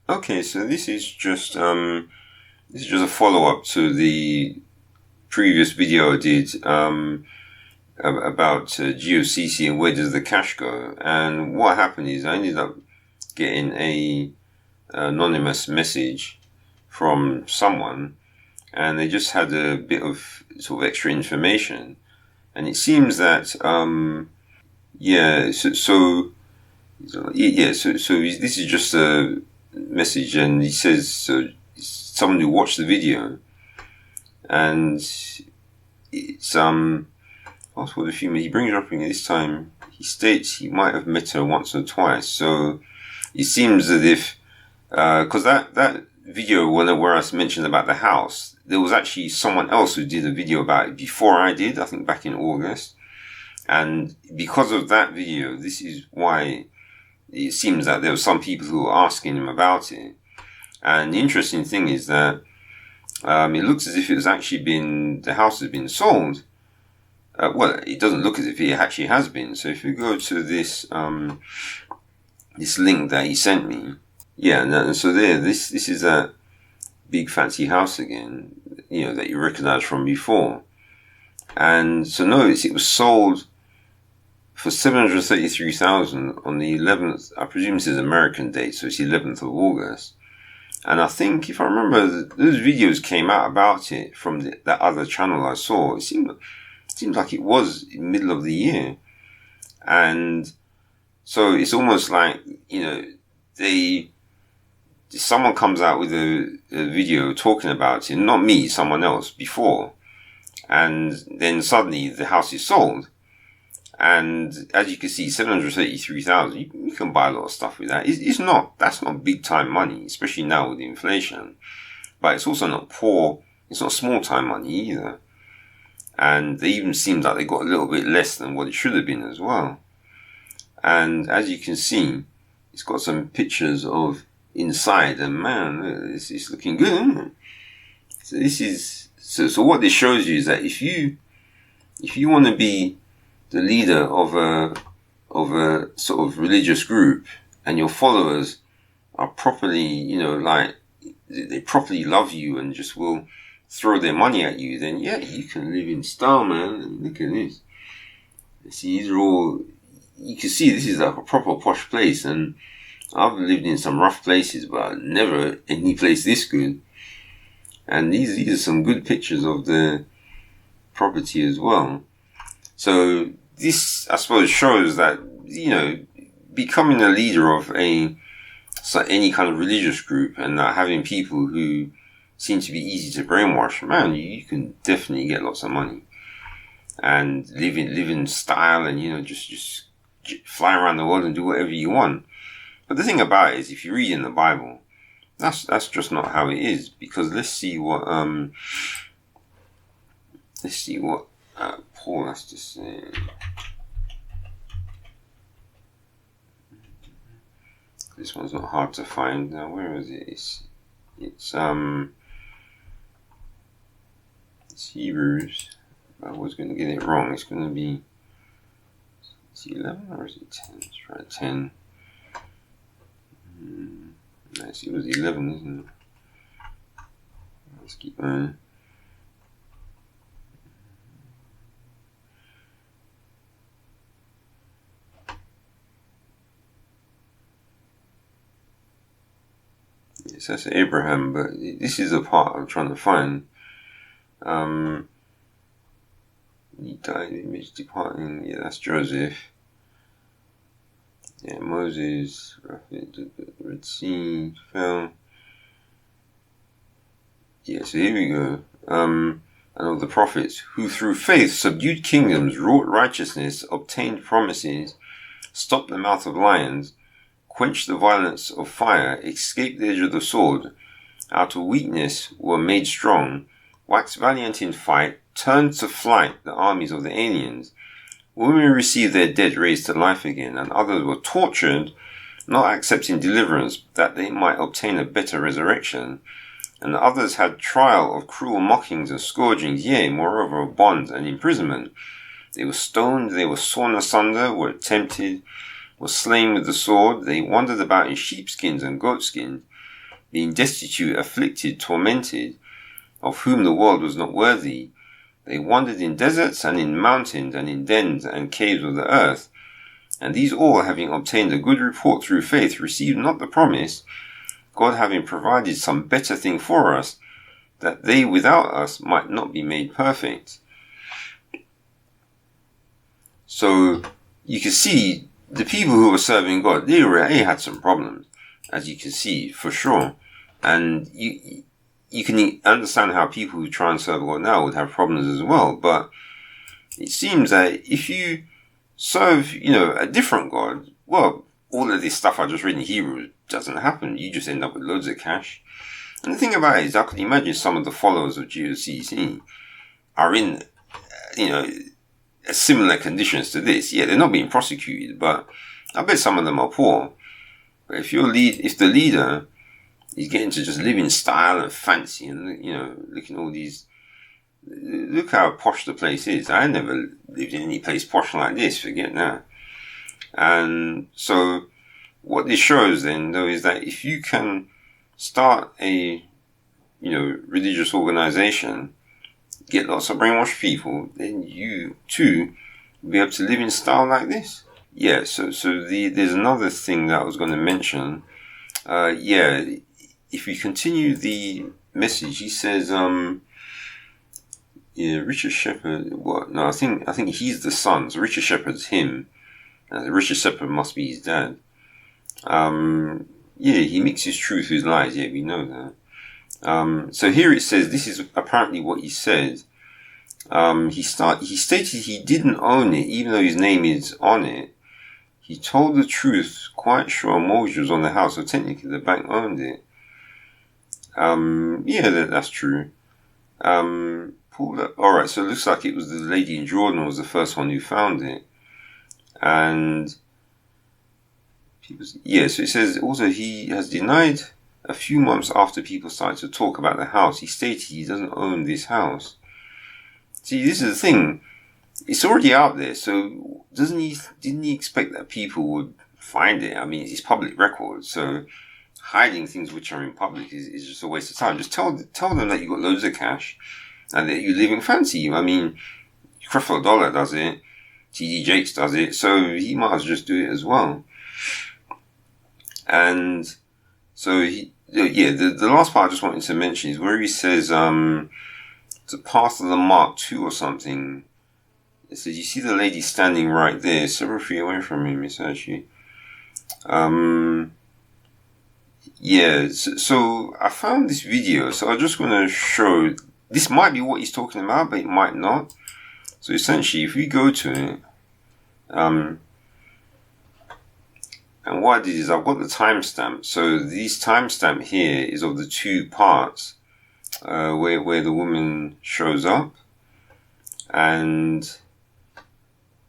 Okay, so this is just a follow up to the previous video I did about GOCC and where does the cash go. And what happened is I ended up getting a anonymous message from someone, and they just had a bit of sort of extra information. And it seems that yeah, this is just a message, and he says someone who watched the video, and it's what's for the female. He brings her up this time. He states he might have met her once or twice. So it seems as if because that video where I mentioned about the house, there was actually someone else who did a video about it before I did. I think back in August, and because of that video, this is why it seems that there were some people who were asking him about it. And the interesting thing is that it looks as if it was actually the house has been sold. Well, it doesn't look as if it actually has been. So if you go to this this link that he sent me, yeah, and so this is that big fancy house again, that you recognize from before. And so notice it was sold for $733,000 on the 11th. I presume this is American date, so it's the 11th of August. And I think, if I remember, those videos came out about it from that other channel I saw. It seemed like it was in the middle of the year. And so it's almost like, someone comes out with a video talking about it, not me, someone else before. And then suddenly the house is sold. And as you can see, $733,000, you can buy a lot of stuff with that. That's not big time money, especially now with the inflation. But it's also not it's not small time money either. And they even seemed like they got a little bit less than what it should have been as well. And as you can see, it's got some pictures of inside, and man, it's looking good, isn't it? So this is, so what this shows you is that if you want to be the leader of a sort of religious group, and your followers are properly, they properly love you and just will throw their money at you, then yeah, you can live in style, man. And look at this. See, these are all, you can see this is like a proper posh place, and I've lived in some rough places, but never any place this good. And these are some good pictures of the property as well. So this, I suppose, shows that, becoming a leader of any kind of religious group and having people who seem to be easy to brainwash, man, you can definitely get lots of money and live in style, and, just fly around the world and do whatever you want. But the thing about it is, if you read in the Bible, that's just not how it is. Because let's see what Paul has to say. This one's not hard to find. Now, where is it? It's Hebrews. I was going to get it wrong. It's going to be, is it 11 or is it 10? Let's try 10. Nice, it was 11, isn't it? Let's keep going. Yes, that's Abraham, but this is the part I'm trying to find. He died, image departing. Yeah, that's Joseph. Yeah, Moses, the Red Sea fell. Yeah, so here we go. And of the prophets, who through faith subdued kingdoms, wrought righteousness, obtained promises, stopped the mouth of lions, quenched the violence of fire, escaped the edge of the sword, out of weakness were made strong, waxed valiant in fight, turned to flight the armies of the aliens. Women received their dead raised to life again, and others were tortured, not accepting deliverance, that they might obtain a better resurrection. And others had trial of cruel mockings and scourgings, yea, moreover of bonds and imprisonment. They were stoned, they were sawn asunder, were tempted, were slain with the sword. They wandered about in sheepskins and goatskins, being destitute, afflicted, tormented, of whom the world was not worthy. They wandered in deserts and in mountains and in dens and caves of the earth. And these all, having obtained a good report through faith, received not the promise, God having provided some better thing for us, that they without us might not be made perfect. So you can see the people who were serving God, they already had some problems, as you can see, for sure. And you can understand how people who try and serve God now would have problems as well. But it seems that if you serve, a different God, well, all of this stuff I just read in Hebrews doesn't happen. You just end up with loads of cash. And the thing about it is, I could imagine some of the followers of GOCC are in, similar conditions to this. Yeah, they're not being prosecuted, but I bet some of them are poor. But if the leader is getting to just live in style and fancy, and looking at all these, look how posh the place is. I never lived in any place posh like this. Forget that. And so, what this shows then, though, is that if you can start a, religious organization, get lots of brainwashed people, then you too will be able to live in style like this. Yeah, so there's another thing that I was going to mention. If we continue the message, he says, Richard Shepherd, what? No, I think he's the son, so Richard Shepherd's him. Richard Shepherd must be his dad. He mixes truth with lies, we know that. So here it says, this is apparently what he said. He stated he didn't own it, even though his name is on it. He told the truth, quite sure a mortgage was on the house, so technically the bank owned it. That's true. Alright, so it looks like it was the lady in Jordan was the first one who found it. And so it says also he has denied a few months after people started to talk about the house. He stated he doesn't own this house. See, this is the thing. It's already out there, so didn't he expect that people would find it? I mean, it's public record, so hiding things which are in public is just a waste of time. Just tell them that you've got loads of cash and that you're living fancy. I mean, Creflo Dollar does it, T.D. Jakes does it, so he might as well just do it as well. And so the last part I just wanted to mention is where he says to pass the Mark II or something. It says, you see the lady standing right there, several feet away from him, it's actually. So I found this video, so I'm just going to show, this might be what he's talking about, but it might not. So essentially, if we go to it, and what I did is I've got the timestamp. So this timestamp here is of the two parts where the woman shows up. And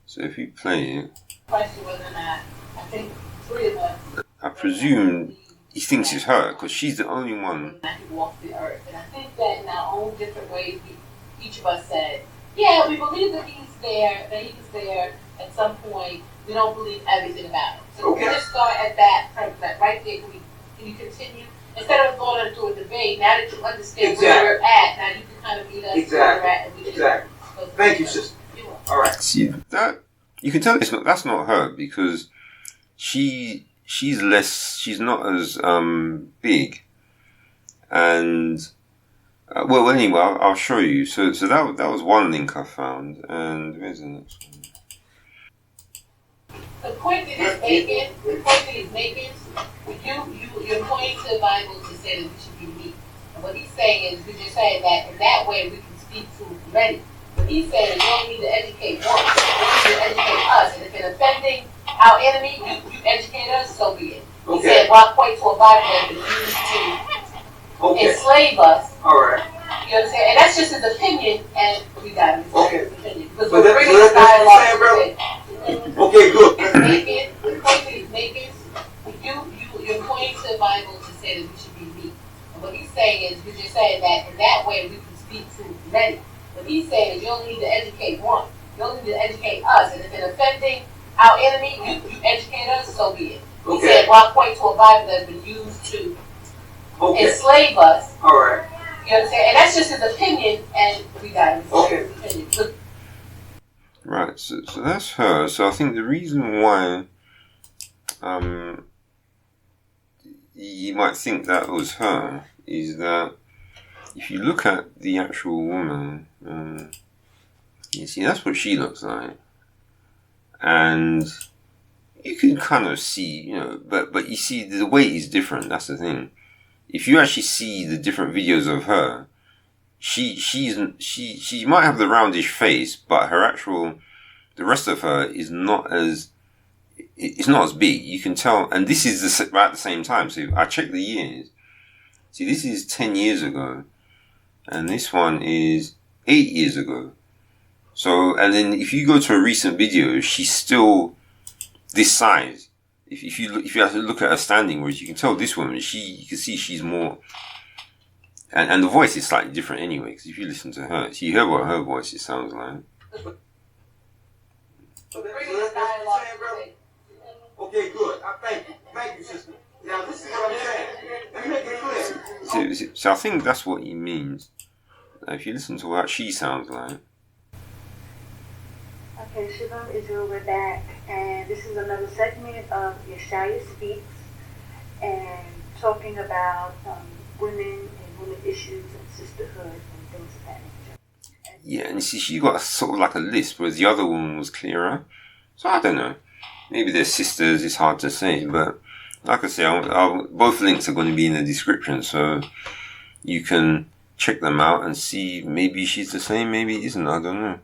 so if we play it, question whether or not, I think 3 of us, I presume he thinks it's her because she's the only one. He walked the earth. And I think that in our own different ways, each of us said, yeah, we believe that he was there at some point. We don't believe everything about it. So we just start at that premise, right there. Can you continue? Instead of going into a debate, now that you understand where we're at, now you can kind of meet us where we're at. And Thank you, sister. All right. See, that you can tell that's not her because she's not as big. And anyway, I'll show you. So that was one link I found. And where's the next one? The point that he's making, you're pointing to the Bible to say that we should be meek. And what he's saying is, we're just saying that in that way we can speak to many. But he's saying you don't need to educate one, you need to educate us. And if it's offending our enemy, you educate us, so be it. He said, well, point to a Bible that is used to enslave us. All right. You understand? And that's just his opinion, and we got his opinion. Because but we're bringing this dialogue. Okay, good. The point that he's making, you're pointing to the Bible to say that we should be meek. And what he's saying is, we're just saying that in that way we can speak to many. But he's saying is you only need to educate one. You only need to educate us. And if it's offending our enemy, you educate us, so be it. He said, well, point to a Bible that's been used to enslave us. All right. You understand? And that's just his opinion, and we got his opinion. Look. Right, so that's her. So I think the reason why you might think that was her is that if you look at the actual woman, you see that's what she looks like, and you can kind of see, but you see the weight is different. That's the thing. If you actually see the different videos of her, she might have the roundish face, but the rest of her is not as, it's not as big. You can tell, and this is right at the same time. So I checked the years. See, this is 10 years ago, and this one is 8 years ago. So, and then if you go to a recent video, she's still this size. If you have to look at her standing, whereas you can tell this woman, you can see she's more, and the voice is slightly different anyway. Because if you listen to her, you hear what her voice it sounds like. Okay, good. Thank you, sister. Now this is what I'm saying. Let me make it clear. So I think that's what he means. If you listen to what she sounds like. Okay, Shalom Israel, we're back, and this is another segment of Yeshaya Speaks, and talking about women and women issues and sisterhood and things of that nature. Yeah, and you see, she got sort of like a list, whereas the other woman was clearer. So I don't know. Maybe they're sisters, it's hard to say, but like I say, both links are going to be in the description, so you can check them out and see maybe she's the same, maybe isn't, I don't know.